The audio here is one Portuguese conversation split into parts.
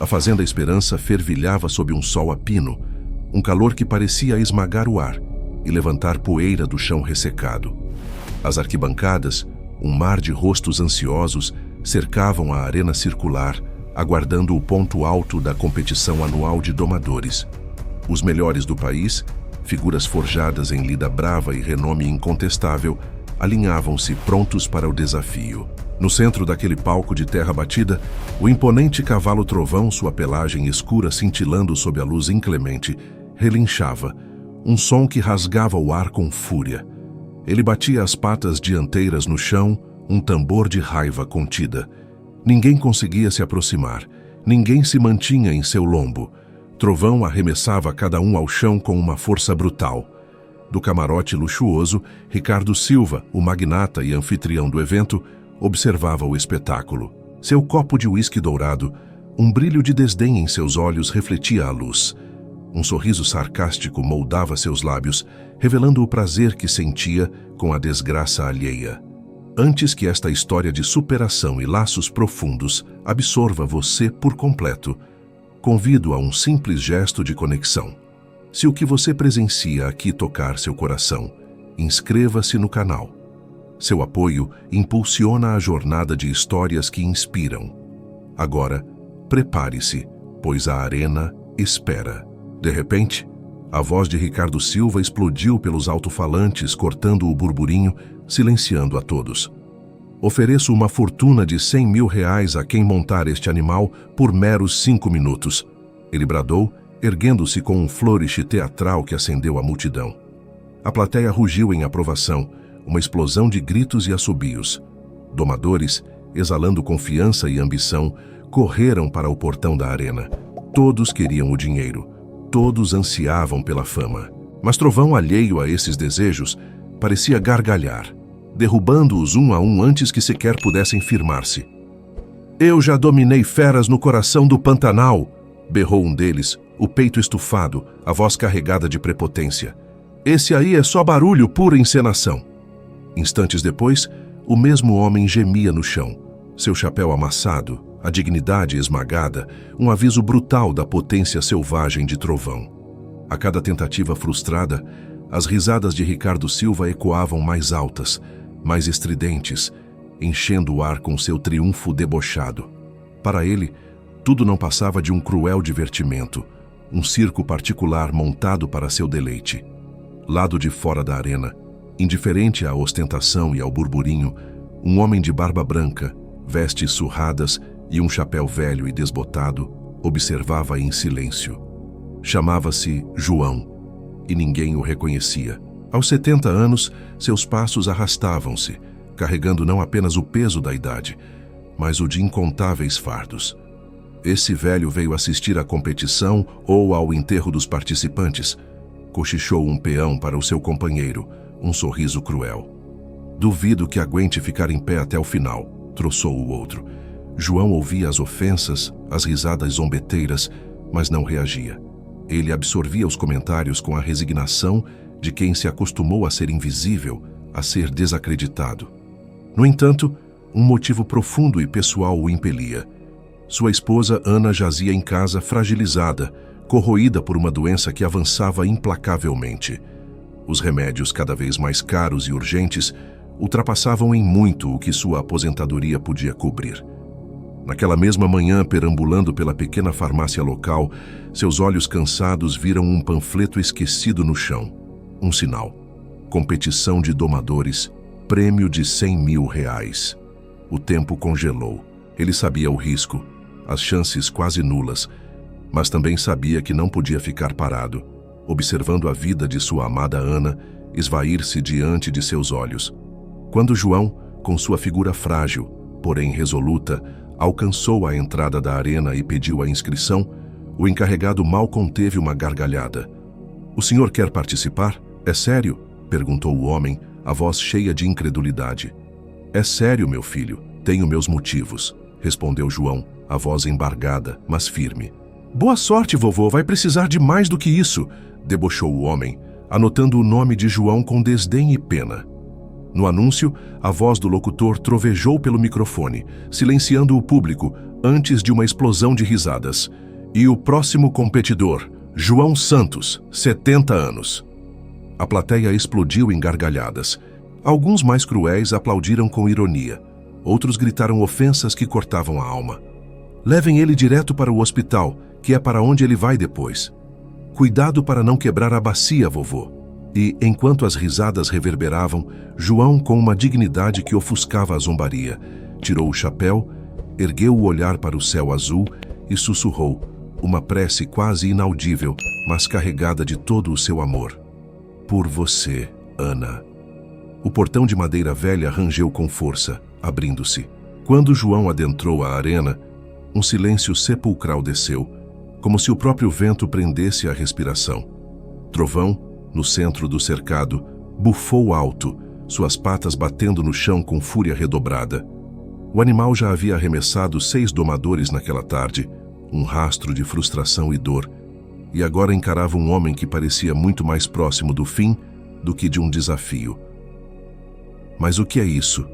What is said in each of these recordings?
A Fazenda Esperança fervilhava sob um sol a pino, um calor que parecia esmagar o ar e levantar poeira do chão ressecado. As arquibancadas, um mar de rostos ansiosos, cercavam a arena circular, aguardando o ponto alto da competição anual de domadores. Os melhores do país, figuras forjadas em lida brava e renome incontestável, alinhavam-se prontos para o desafio. No centro daquele palco de terra batida, o imponente cavalo trovão, sua pelagem escura cintilando sob a luz inclemente, relinchava, um som que rasgava o ar com fúria. Ele batia as patas dianteiras no chão, um tambor de raiva contida. Ninguém conseguia se aproximar, ninguém se mantinha em seu lombo. Trovão arremessava cada um ao chão com uma força brutal. Do camarote luxuoso, Ricardo Silva, o magnata e anfitrião do evento, observava o espetáculo. Seu copo de uísque dourado, um brilho de desdém em seus olhos refletia a luz. Um sorriso sarcástico moldava seus lábios, revelando o prazer que sentia com a desgraça alheia. Antes que esta história de superação e laços profundos absorva você por completo, convido a um simples gesto de conexão. Se o que você presencia aqui tocar seu coração, inscreva-se no canal. Seu apoio impulsiona a jornada de histórias que inspiram. Agora, prepare-se, pois a arena espera. De repente, a voz de Ricardo Silva explodiu pelos alto-falantes, cortando o burburinho, silenciando a todos. Ofereço uma fortuna de R$100 mil a quem montar este animal por meros 5 minutos. Ele bradou, erguendo-se com um flourish teatral que acendeu a multidão. A plateia rugiu em aprovação, uma explosão de gritos e assobios. Domadores, exalando confiança e ambição, correram para o portão da arena. Todos queriam o dinheiro, todos ansiavam pela fama. Mas Trovão, alheio a esses desejos, parecia gargalhar, derrubando-os um a um antes que sequer pudessem firmar-se. "Eu já dominei feras no coração do Pantanal", berrou um deles, o peito estufado, a voz carregada de prepotência. "Esse aí é só barulho, pura encenação." Instantes depois, o mesmo homem gemia no chão, seu chapéu amassado, a dignidade esmagada, um aviso brutal da potência selvagem de Trovão. A cada tentativa frustrada, as risadas de Ricardo Silva ecoavam mais altas, mais estridentes, enchendo o ar com seu triunfo debochado. Para ele, tudo não passava de um cruel divertimento, um circo particular montado para seu deleite. Lado de fora da arena, indiferente à ostentação e ao burburinho, um homem de barba branca, vestes surradas e um chapéu velho e desbotado, observava em silêncio. Chamava-se João, e ninguém o reconhecia. Aos 70 anos, seus passos arrastavam-se, carregando não apenas o peso da idade, mas o de incontáveis fardos. Esse velho veio assistir à competição ou ao enterro dos participantes, cochichou um peão para o seu companheiro, um sorriso cruel. "Duvido que aguente ficar em pé até o final", troçou o outro. João ouvia as ofensas, as risadas zombeteiras, mas não reagia. Ele absorvia os comentários com a resignação de quem se acostumou a ser invisível, a ser desacreditado. No entanto, um motivo profundo e pessoal o impelia. Sua esposa Ana jazia em casa fragilizada, corroída por uma doença que avançava implacavelmente. Os remédios, cada vez mais caros e urgentes, ultrapassavam em muito o que sua aposentadoria podia cobrir. Naquela mesma manhã, perambulando pela pequena farmácia local, seus olhos cansados viram um panfleto esquecido no chão. Um sinal. Competição de domadores, prêmio de R$100 mil. O tempo congelou. Ele sabia o risco, as chances quase nulas, mas também sabia que não podia ficar parado, observando a vida de sua amada Ana esvair-se diante de seus olhos. Quando João, com sua figura frágil, porém resoluta, alcançou a entrada da arena e pediu a inscrição, o encarregado mal conteve uma gargalhada. "O senhor quer participar? É sério?" perguntou o homem, a voz cheia de incredulidade. "É sério, meu filho. Tenho meus motivos", respondeu João, a voz embargada, mas firme. "Boa sorte, vovô. Vai precisar de mais do que isso", debochou o homem, anotando o nome de João com desdém e pena. No anúncio, a voz do locutor trovejou pelo microfone, silenciando o público, antes de uma explosão de risadas. E o próximo competidor, João Santos, 70 anos. A plateia explodiu em gargalhadas. Alguns mais cruéis aplaudiram com ironia. Outros gritaram ofensas que cortavam a alma. Levem ele direto para o hospital, que é para onde ele vai depois. Cuidado para não quebrar a bacia, vovô. E, enquanto as risadas reverberavam, João, com uma dignidade que ofuscava a zombaria, tirou o chapéu, ergueu o olhar para o céu azul e sussurrou, uma prece quase inaudível, mas carregada de todo o seu amor. Por você, Ana. O portão de madeira velha rangeu com força, abrindo-se. Quando João adentrou a arena, um silêncio sepulcral desceu, como se o próprio vento prendesse a respiração. Trovão, no centro do cercado, bufou alto, suas patas batendo no chão com fúria redobrada. O animal já havia arremessado 6 domadores naquela tarde, um rastro de frustração e dor, e agora encarava um homem que parecia muito mais próximo do fim do que de um desafio. Mas o que é isso?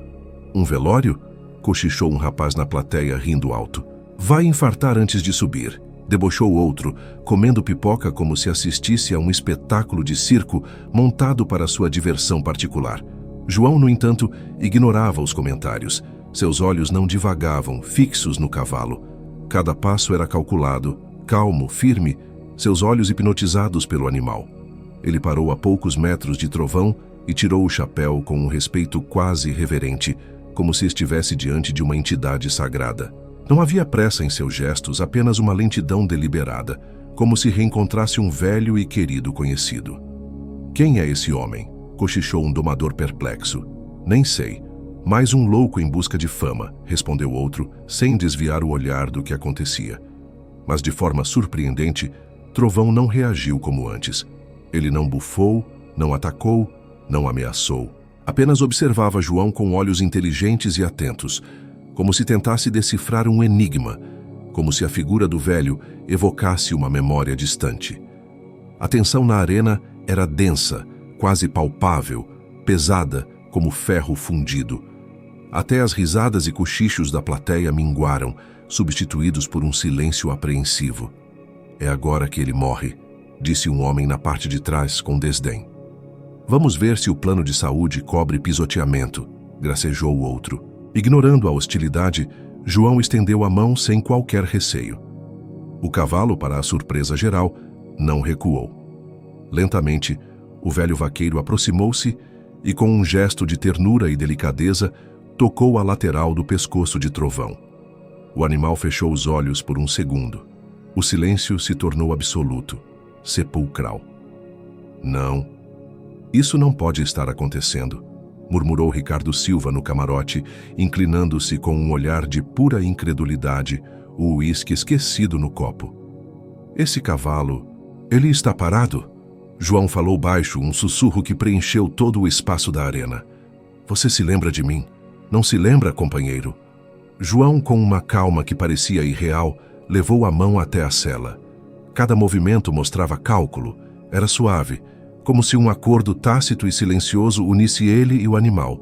Um velório? Cochichou um rapaz na plateia, rindo alto. Vai infartar antes de subir, debochou outro, comendo pipoca como se assistisse a um espetáculo de circo montado para sua diversão particular. João, no entanto, ignorava os comentários. Seus olhos não divagavam, fixos no cavalo. Cada passo era calculado, calmo, firme, seus olhos hipnotizados pelo animal. Ele parou a poucos metros de Trovão e tirou o chapéu com um respeito quase reverente, como se estivesse diante de uma entidade sagrada. Não havia pressa em seus gestos, apenas uma lentidão deliberada, como se reencontrasse um velho e querido conhecido. Quem é esse homem? Cochichou um domador perplexo. Nem sei. Mais um louco em busca de fama, respondeu outro, sem desviar o olhar do que acontecia. Mas de forma surpreendente, Trovão não reagiu como antes. Ele não bufou, não atacou, não ameaçou. Apenas observava João com olhos inteligentes e atentos, como se tentasse decifrar um enigma, como se a figura do velho evocasse uma memória distante. A tensão na arena era densa, quase palpável, pesada como ferro fundido. Até as risadas e cochichos da plateia minguaram, substituídos por um silêncio apreensivo. É agora que ele morre, disse um homem na parte de trás com desdém. Vamos ver se o plano de saúde cobre pisoteamento, gracejou o outro. Ignorando a hostilidade, João estendeu a mão sem qualquer receio. O cavalo, para a surpresa geral, não recuou. Lentamente, o velho vaqueiro aproximou-se e, com um gesto de ternura e delicadeza, tocou a lateral do pescoço de Trovão. O animal fechou os olhos por um segundo. O silêncio se tornou absoluto, sepulcral. Não, isso não pode estar acontecendo, murmurou Ricardo Silva no camarote, inclinando-se com um olhar de pura incredulidade, o uísque esquecido no copo. Esse cavalo, ele está parado? João falou baixo, um sussurro que preencheu todo o espaço da arena. Você se lembra de mim? Não se lembra, companheiro? João, com uma calma que parecia irreal, levou a mão até a sela. Cada movimento mostrava cálculo, era suave, como se um acordo tácito e silencioso unisse ele e o animal.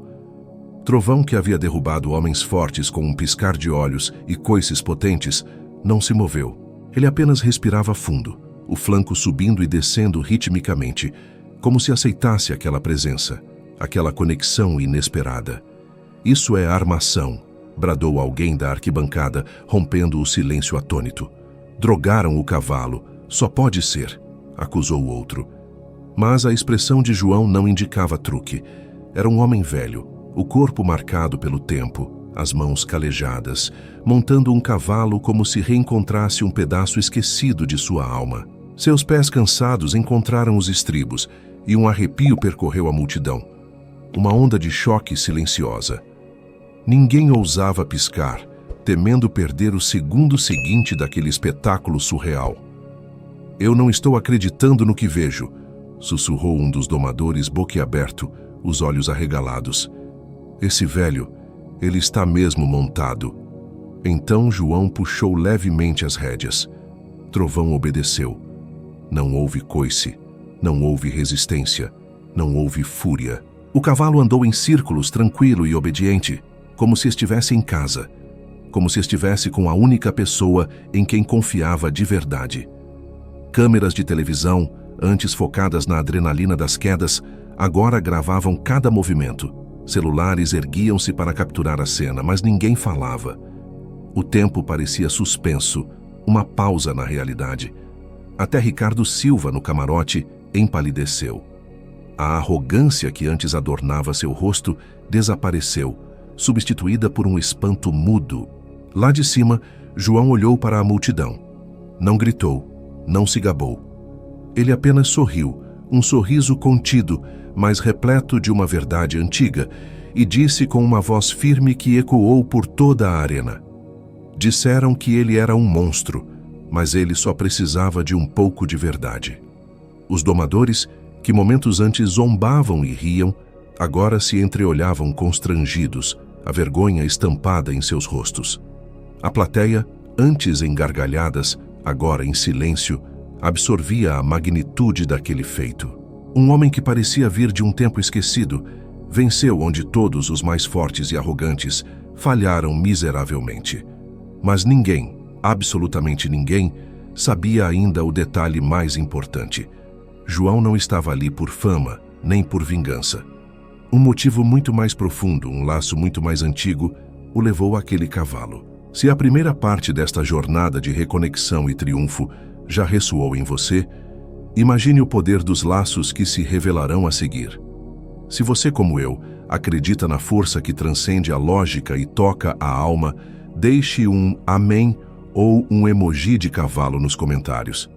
Trovão, que havia derrubado homens fortes com um piscar de olhos e coices potentes, não se moveu. Ele apenas respirava fundo, o flanco subindo e descendo ritmicamente, como se aceitasse aquela presença, aquela conexão inesperada. Isso é armação, bradou alguém da arquibancada, rompendo o silêncio atônito. Drogaram o cavalo, só pode ser, acusou o outro. Mas a expressão de João não indicava truque. Era um homem velho, o corpo marcado pelo tempo, as mãos calejadas, montando um cavalo como se reencontrasse um pedaço esquecido de sua alma. Seus pés cansados encontraram os estribos e um arrepio percorreu a multidão. Uma onda de choque silenciosa. Ninguém ousava piscar, temendo perder o segundo seguinte daquele espetáculo surreal. Eu não estou acreditando no que vejo, sussurrou um dos domadores boquiaberto, os olhos arregalados. Esse velho, ele está mesmo montado. Então João puxou levemente as rédeas. Trovão obedeceu. Não houve coice, não houve resistência, não houve fúria. O cavalo andou em círculos, tranquilo e obediente, como se estivesse em casa, como se estivesse com a única pessoa em quem confiava de verdade. Câmeras de televisão, antes focadas na adrenalina das quedas, agora gravavam cada movimento. Celulares erguiam-se para capturar a cena, mas ninguém falava. O tempo parecia suspenso, uma pausa na realidade. Até Ricardo Silva, no camarote, empalideceu. A arrogância que antes adornava seu rosto desapareceu, substituída por um espanto mudo. Lá de cima, João olhou para a multidão. Não gritou, não se gabou. Ele apenas sorriu, um sorriso contido, mas repleto de uma verdade antiga, e disse com uma voz firme que ecoou por toda a arena. Disseram que ele era um monstro, mas ele só precisava de um pouco de verdade. Os domadores, que momentos antes zombavam e riam, agora se entreolhavam constrangidos, a vergonha estampada em seus rostos. A plateia, antes em gargalhadas, agora em silêncio, absorvia a magnitude daquele feito. Um homem que parecia vir de um tempo esquecido, venceu onde todos os mais fortes e arrogantes falharam miseravelmente. Mas ninguém, absolutamente ninguém, sabia ainda o detalhe mais importante. João não estava ali por fama, nem por vingança. Um motivo muito mais profundo, um laço muito mais antigo, o levou àquele cavalo. Se a primeira parte desta jornada de reconexão e triunfo já ressoou em você, imagine o poder dos laços que se revelarão a seguir. Se você, como eu, acredita na força que transcende a lógica e toca a alma, deixe um amém ou um emoji de cavalo nos comentários.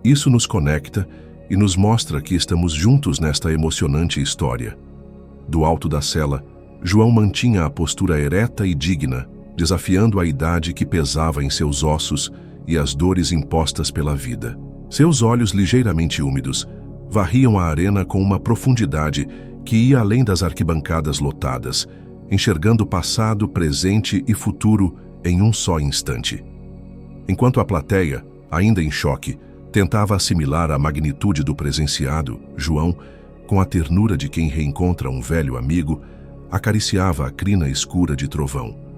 Isso nos conecta e nos mostra que estamos juntos nesta emocionante história. Do alto da cela, João mantinha a postura ereta e digna, desafiando a idade que pesava em seus ossos e as dores impostas pela vida. Seus olhos ligeiramente úmidos varriam a arena com uma profundidade que ia além das arquibancadas lotadas, enxergando passado, presente e futuro em um só instante. Enquanto a plateia, ainda em choque, tentava assimilar a magnitude do presenciado, João, com a ternura de quem reencontra um velho amigo, acariciava a crina escura de Trovão.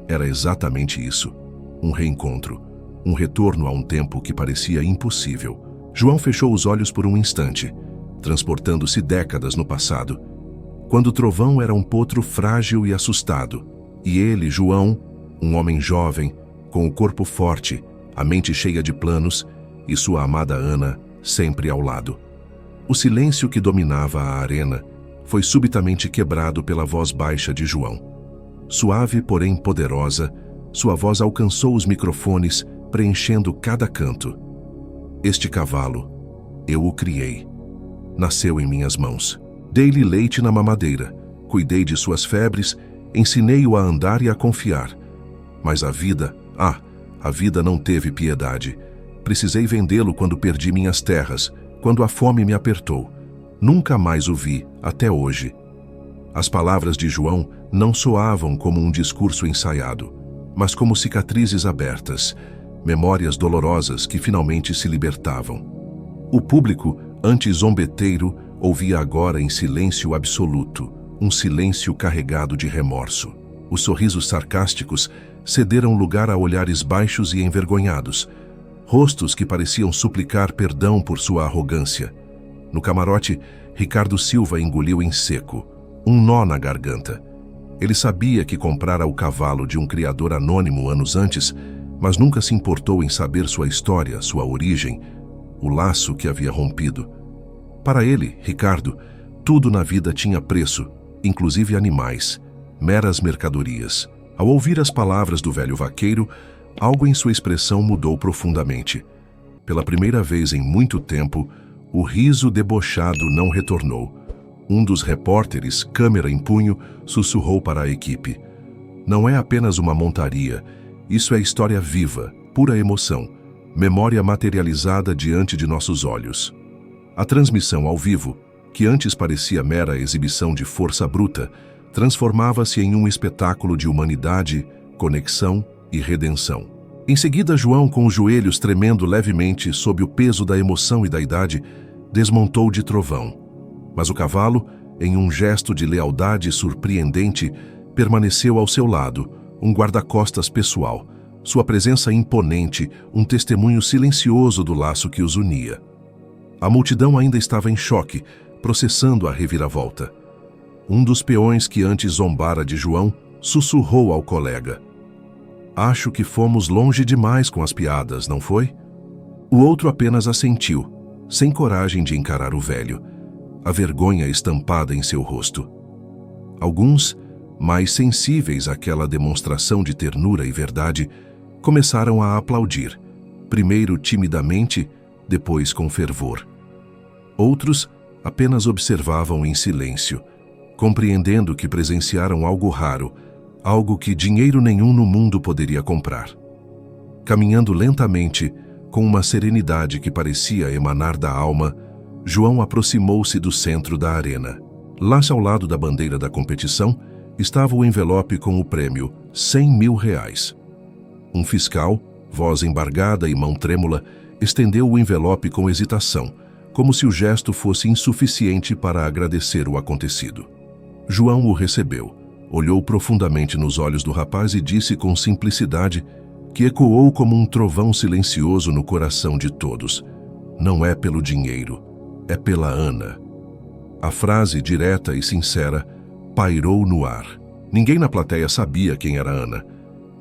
Era exatamente isso, um reencontro, um retorno a um tempo que parecia impossível. João fechou os olhos por um instante, transportando-se décadas no passado, quando Trovão era um potro frágil e assustado, e ele, João, um homem jovem, com o corpo forte, a mente cheia de planos, e sua amada Ana sempre ao lado. O silêncio que dominava a arena foi subitamente quebrado pela voz baixa de João. Suave, porém poderosa, sua voz alcançou os microfones, preenchendo cada canto. Este cavalo, eu o criei. Nasceu em minhas mãos. Dei-lhe leite na mamadeira, cuidei de suas febres, ensinei-o a andar e a confiar. Mas a vida não teve piedade. Precisei vendê-lo quando perdi minhas terras, quando a fome me apertou. Nunca mais o vi, até hoje. As palavras de João não soavam como um discurso ensaiado, mas como cicatrizes abertas, memórias dolorosas que finalmente se libertavam. O público, antes zombeteiro, ouvia agora em silêncio absoluto, um silêncio carregado de remorso. Os sorrisos sarcásticos cederam lugar a olhares baixos e envergonhados, rostos que pareciam suplicar perdão por sua arrogância. No camarote, Ricardo Silva engoliu em seco, um nó na garganta. Ele sabia que comprara o cavalo de um criador anônimo anos antes, mas nunca se importou em saber sua história, sua origem, o laço que havia rompido. Para ele, Ricardo, tudo na vida tinha preço, inclusive animais, meras mercadorias. Ao ouvir as palavras do velho vaqueiro, algo em sua expressão mudou profundamente. Pela primeira vez em muito tempo, o riso debochado não retornou. Um dos repórteres, câmera em punho, sussurrou para a equipe: "Não é apenas uma montaria, isso é história viva, pura emoção, memória materializada diante de nossos olhos." A transmissão ao vivo, que antes parecia mera exibição de força bruta, transformava-se em um espetáculo de humanidade, conexão e redenção. Em seguida, João, com os joelhos tremendo levemente sob o peso da emoção e da idade, desmontou de Trovão. Mas o cavalo, em um gesto de lealdade surpreendente, permaneceu ao seu lado, um guarda-costas pessoal, sua presença imponente, um testemunho silencioso do laço que os unia. A multidão ainda estava em choque, processando a reviravolta. Um dos peões que antes zombara de João sussurrou ao colega: "Acho que fomos longe demais com as piadas, não foi?" O outro apenas assentiu, sem coragem de encarar o velho, a vergonha estampada em seu rosto. Alguns, mais sensíveis àquela demonstração de ternura e verdade, começaram a aplaudir, primeiro timidamente, depois com fervor. Outros apenas observavam em silêncio, compreendendo que presenciaram algo raro, algo que dinheiro nenhum no mundo poderia comprar. Caminhando lentamente, com uma serenidade que parecia emanar da alma, João aproximou-se do centro da arena. Lá ao lado da bandeira da competição estava o envelope com o prêmio, R$100.000. Um fiscal, voz embargada e mão trêmula, estendeu o envelope com hesitação, como se o gesto fosse insuficiente para agradecer o acontecido. João o recebeu, olhou profundamente nos olhos do rapaz e disse com simplicidade, que ecoou como um trovão silencioso no coração de todos: "Não é pelo dinheiro, é pela Ana." A frase, direta e sincera, pairou no ar. Ninguém na plateia sabia quem era Ana,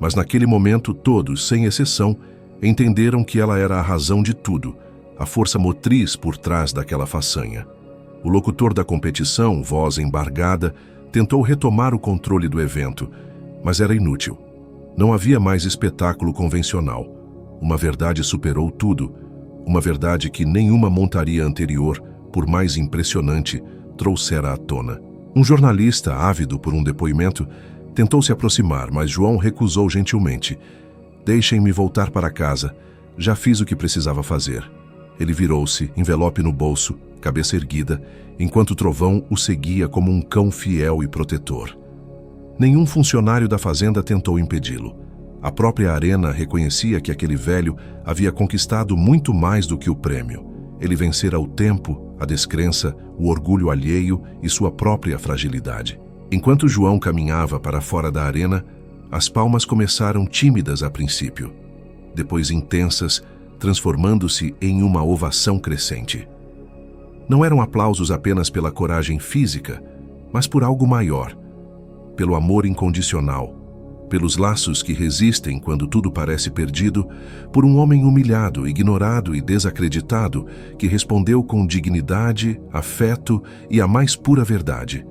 mas naquele momento todos, sem exceção, entenderam que ela era a razão de tudo, a força motriz por trás daquela façanha. O locutor da competição, voz embargada, tentou retomar o controle do evento, mas era inútil. Não havia mais espetáculo convencional. Uma verdade superou tudo, uma verdade que nenhuma montaria anterior, por mais impressionante, trouxera à tona. Um jornalista, ávido por um depoimento, tentou se aproximar, mas João recusou gentilmente. "Deixem-me voltar para casa. Já fiz o que precisava fazer." Ele virou-se, envelope no bolso, cabeça erguida, enquanto o trovão o seguia como um cão fiel e protetor. Nenhum funcionário da fazenda tentou impedi-lo. A própria arena reconhecia que aquele velho havia conquistado muito mais do que o prêmio. Ele vencera o tempo, a descrença, o orgulho alheio e sua própria fragilidade. Enquanto João caminhava para fora da arena, as palmas começaram tímidas a princípio, depois intensas, transformando-se em uma ovação crescente. Não eram aplausos apenas pela coragem física, mas por algo maior, pelo amor incondicional, pelos laços que resistem quando tudo parece perdido, por um homem humilhado, ignorado e desacreditado que respondeu com dignidade, afeto e a mais pura verdade.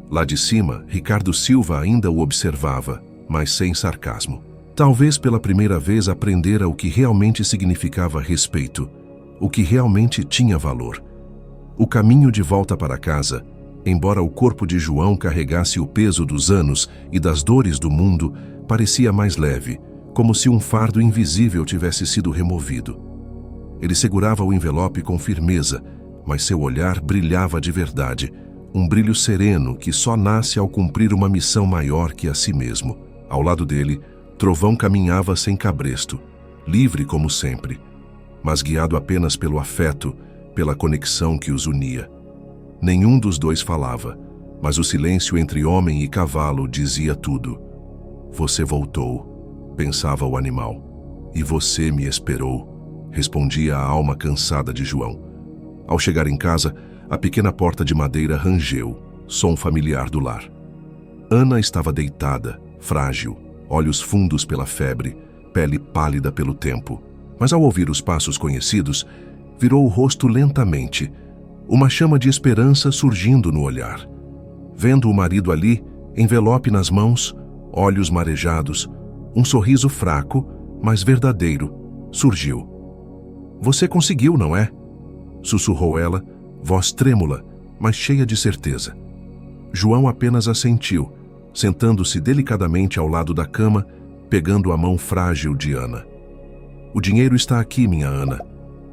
Lá de cima, Ricardo Silva ainda o observava, mas sem sarcasmo. Talvez pela primeira vez aprendera o que realmente significava respeito, o que realmente tinha valor. O caminho de volta para casa, embora o corpo de João carregasse o peso dos anos e das dores do mundo, parecia mais leve, como se um fardo invisível tivesse sido removido. Ele segurava o envelope com firmeza, mas seu olhar brilhava de verdade, um brilho sereno que só nasce ao cumprir uma missão maior que a si mesmo. Ao lado dele, Trovão caminhava sem cabresto, livre como sempre, mas guiado apenas pelo afeto, pela conexão que os unia. Nenhum dos dois falava, mas o silêncio entre homem e cavalo dizia tudo. "Você voltou", pensava o animal. "E você me esperou", respondia a alma cansada de João. Ao chegar em casa, a pequena porta de madeira rangeu, som familiar do lar. Ana estava deitada, frágil, olhos fundos pela febre, pele pálida pelo tempo. Mas ao ouvir os passos conhecidos, virou o rosto lentamente, uma chama de esperança surgindo no olhar. Vendo o marido ali, envelope nas mãos, olhos marejados, um sorriso fraco, mas verdadeiro, surgiu. "Você conseguiu, não é?" sussurrou ela, voz trêmula, mas cheia de certeza. João apenas assentiu, sentando-se delicadamente ao lado da cama, pegando a mão frágil de Ana. "O dinheiro está aqui, minha Ana.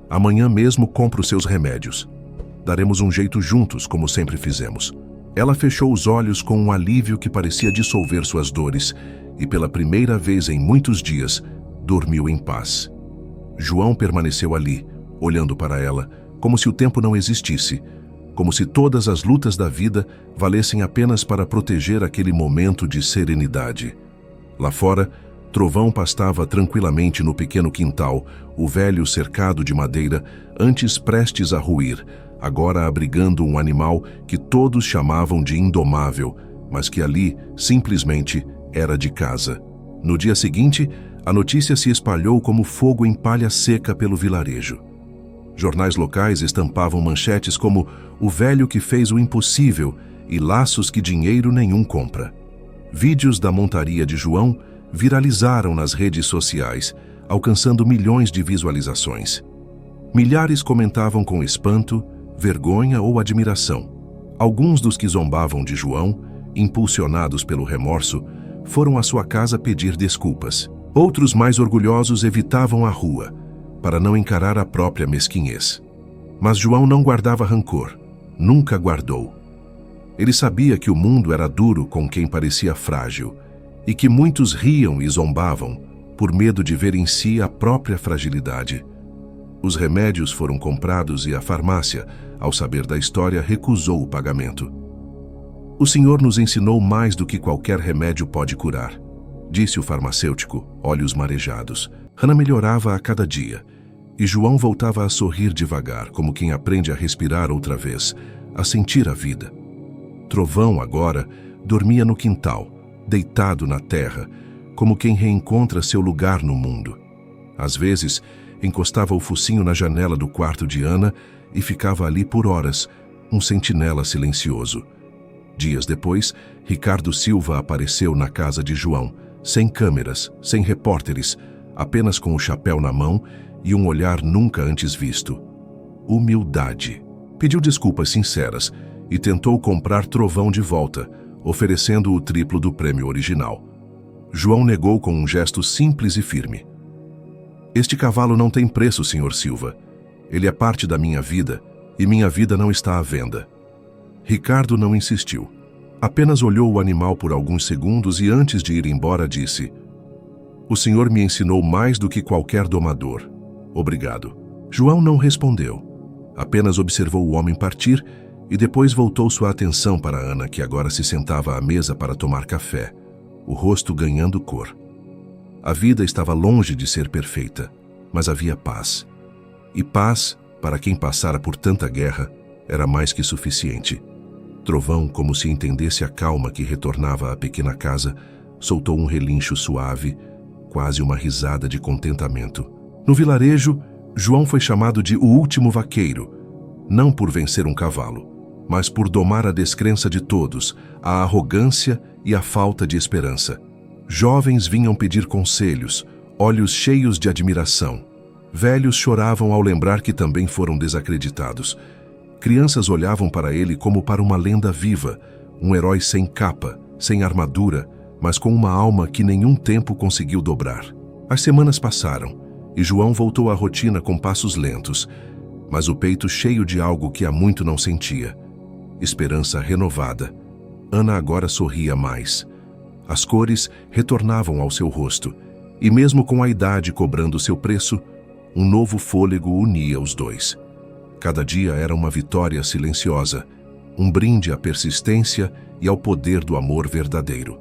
Amanhã mesmo compro seus remédios. Daremos um jeito juntos, como sempre fizemos." Ela fechou os olhos com um alívio que parecia dissolver suas dores e, pela primeira vez em muitos dias, dormiu em paz. João permaneceu ali, olhando para ela, como se o tempo não existisse, como se todas as lutas da vida valessem apenas para proteger aquele momento de serenidade. Lá fora, Trovão pastava tranquilamente no pequeno quintal, o velho cercado de madeira, antes prestes a ruir, agora abrigando um animal que todos chamavam de indomável, mas que ali, simplesmente, era de casa. No dia seguinte, a notícia se espalhou como fogo em palha seca pelo vilarejo. Jornais locais estampavam manchetes como "O velho que fez o impossível" e "Laços que dinheiro nenhum compra". Vídeos da montaria de João viralizaram nas redes sociais, alcançando milhões de visualizações. Milhares comentavam com espanto, vergonha ou admiração. Alguns dos que zombavam de João, impulsionados pelo remorso, foram à sua casa pedir desculpas. Outros, mais orgulhosos, evitavam a rua, para não encarar a própria mesquinhez. Mas João não guardava rancor, nunca guardou. Ele sabia que o mundo era duro com quem parecia frágil, e que muitos riam e zombavam, por medo de ver em si a própria fragilidade. Os remédios foram comprados e a farmácia, ao saber da história, recusou o pagamento. "O Senhor nos ensinou mais do que qualquer remédio pode curar", disse o farmacêutico, olhos marejados. Hannah melhorava a cada dia, e João voltava a sorrir devagar, como quem aprende a respirar outra vez, a sentir a vida. Trovão, agora, dormia no quintal, deitado na terra, como quem reencontra seu lugar no mundo. Às vezes, encostava o focinho na janela do quarto de Ana e ficava ali por horas, um sentinela silencioso. Dias depois, Ricardo Silva apareceu na casa de João, sem câmeras, sem repórteres, apenas com o chapéu na mão e um olhar nunca antes visto. Humildade. Pediu desculpas sinceras e tentou comprar Trovão de volta, oferecendo o triplo do prêmio original. João negou com um gesto simples e firme. "Este cavalo não tem preço, Sr. Silva. Ele é parte da minha vida e minha vida não está à venda." Ricardo não insistiu. Apenas olhou o animal por alguns segundos e, antes de ir embora, disse: "O senhor me ensinou mais do que qualquer domador. Obrigado." João não respondeu. Apenas observou o homem partir e depois voltou sua atenção para Ana, que agora se sentava à mesa para tomar café, o rosto ganhando cor. A vida estava longe de ser perfeita, mas havia paz. E paz, para quem passara por tanta guerra, era mais que suficiente. Trovão, como se entendesse a calma que retornava à pequena casa, soltou um relincho suave, quase uma risada de contentamento. No vilarejo, João foi chamado de o último vaqueiro, não por vencer um cavalo, mas por domar a descrença de todos, a arrogância e a falta de esperança. Jovens vinham pedir conselhos, olhos cheios de admiração. Velhos choravam ao lembrar que também foram desacreditados. Crianças olhavam para ele como para uma lenda viva, um herói sem capa, sem armadura, mas com uma alma que nenhum tempo conseguiu dobrar. As semanas passaram, e João voltou à rotina com passos lentos, mas o peito cheio de algo que há muito não sentia. Esperança renovada. Ana agora sorria mais. As cores retornavam ao seu rosto, e mesmo com a idade cobrando seu preço, um novo fôlego unia os dois. Cada dia era uma vitória silenciosa, um brinde à persistência e ao poder do amor verdadeiro.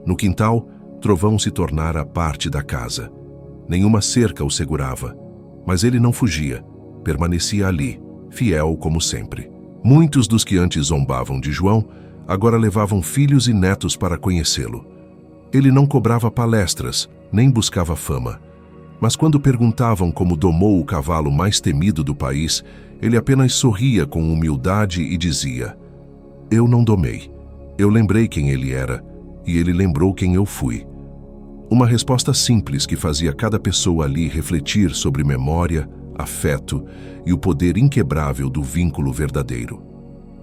No quintal, Trovão se tornara parte da casa. Nenhuma cerca o segurava, mas ele não fugia, permanecia ali, fiel como sempre. Muitos dos que antes zombavam de João agora levavam filhos e netos para conhecê-lo. Ele não cobrava palestras, nem buscava fama. Mas quando perguntavam como domou o cavalo mais temido do país, ele apenas sorria com humildade e dizia: "Eu não domei. Eu lembrei quem ele era, e ele lembrou quem eu fui." Uma resposta simples que fazia cada pessoa ali refletir sobre memória, afeto e o poder inquebrável do vínculo verdadeiro.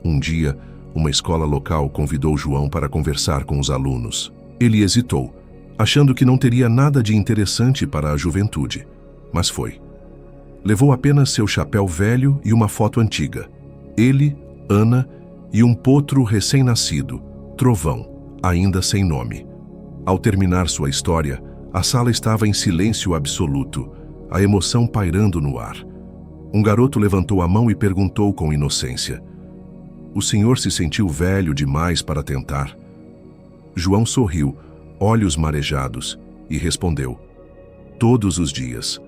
Um dia, uma escola local convidou João para conversar com os alunos. Ele hesitou, achando que não teria nada de interessante para a juventude, mas foi. Levou apenas seu chapéu velho e uma foto antiga. Ele, Ana e um potro recém-nascido, Trovão, ainda sem nome. Ao terminar sua história, a sala estava em silêncio absoluto, a emoção pairando no ar. Um garoto levantou a mão e perguntou com inocência: "O senhor se sentiu velho demais para tentar?" João sorriu, olhos marejados, e respondeu: todos os dias.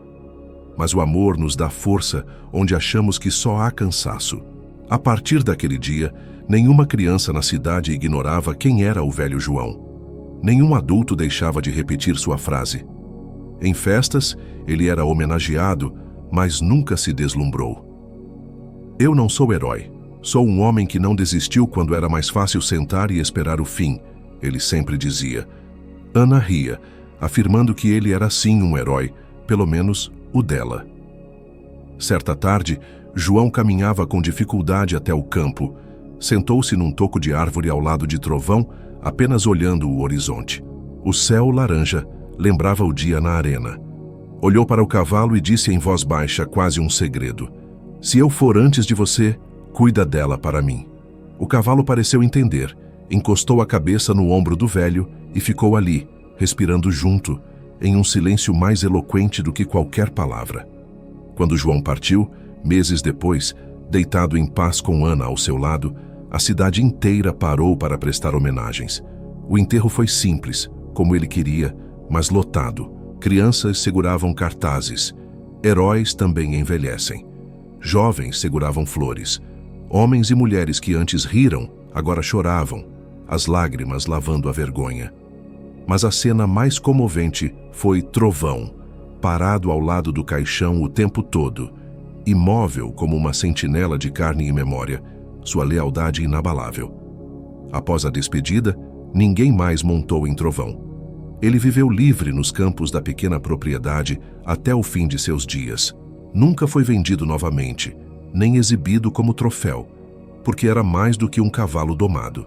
Mas o amor nos dá força onde achamos que só há cansaço. A partir daquele dia, nenhuma criança na cidade ignorava quem era o velho João. Nenhum adulto deixava de repetir sua frase. Em festas, ele era homenageado, mas nunca se deslumbrou. Eu não sou herói. Sou um homem que não desistiu quando era mais fácil sentar e esperar o fim, ele sempre dizia. Ana ria, afirmando que ele era sim um herói, pelo menos o dela. Certa tarde, João caminhava com dificuldade até o campo. Sentou-se num toco de árvore ao lado de Trovão, apenas olhando o horizonte. O céu laranja lembrava o dia na arena. Olhou para o cavalo e disse em voz baixa, quase um segredo: se eu for antes de você, cuida dela para mim. O cavalo pareceu entender, encostou a cabeça no ombro do velho e ficou ali, respirando junto, em um silêncio mais eloquente do que qualquer palavra. Quando João partiu, meses depois, deitado em paz com Ana ao seu lado, a cidade inteira parou para prestar homenagens. O enterro foi simples, como ele queria, mas lotado. Crianças seguravam cartazes. Heróis também envelhecem. Jovens seguravam flores. Homens e mulheres que antes riram, agora choravam, as lágrimas lavando a vergonha. Mas a cena mais comovente foi Trovão, parado ao lado do caixão o tempo todo, imóvel como uma sentinela de carne e memória, sua lealdade inabalável. Após a despedida, ninguém mais montou em Trovão. Ele viveu livre nos campos da pequena propriedade até o fim de seus dias. Nunca foi vendido novamente, nem exibido como troféu, porque era mais do que um cavalo domado.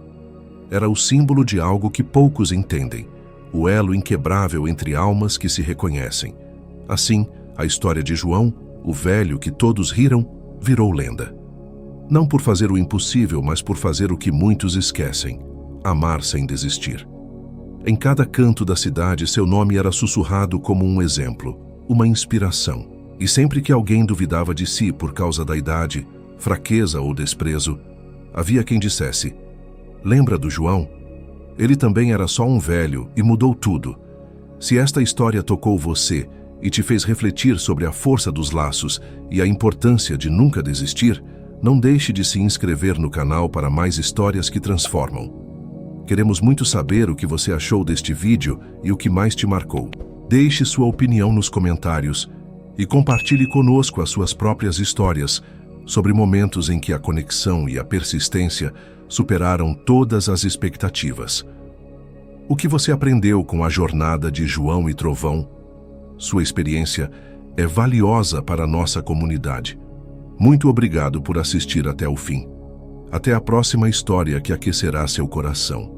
Era o símbolo de algo que poucos entendem, o elo inquebrável entre almas que se reconhecem. Assim, a história de João, o velho que todos riram, virou lenda. Não por fazer o impossível, mas por fazer o que muitos esquecem: amar sem desistir. Em cada canto da cidade, seu nome era sussurrado como um exemplo, uma inspiração. E sempre que alguém duvidava de si por causa da idade, fraqueza ou desprezo, havia quem dissesse: lembra do João? Ele também era só um velho e mudou tudo. Se esta história tocou você e te fez refletir sobre a força dos laços e a importância de nunca desistir, não deixe de se inscrever no canal para mais histórias que transformam. Queremos muito saber o que você achou deste vídeo e o que mais te marcou. Deixe sua opinião nos comentários e compartilhe conosco as suas próprias histórias sobre momentos em que a conexão e a persistência superaram todas as expectativas. O que você aprendeu com a jornada de João e Trovão? Sua experiência é valiosa para a nossa comunidade. Muito obrigado por assistir até o fim. Até a próxima história que aquecerá seu coração.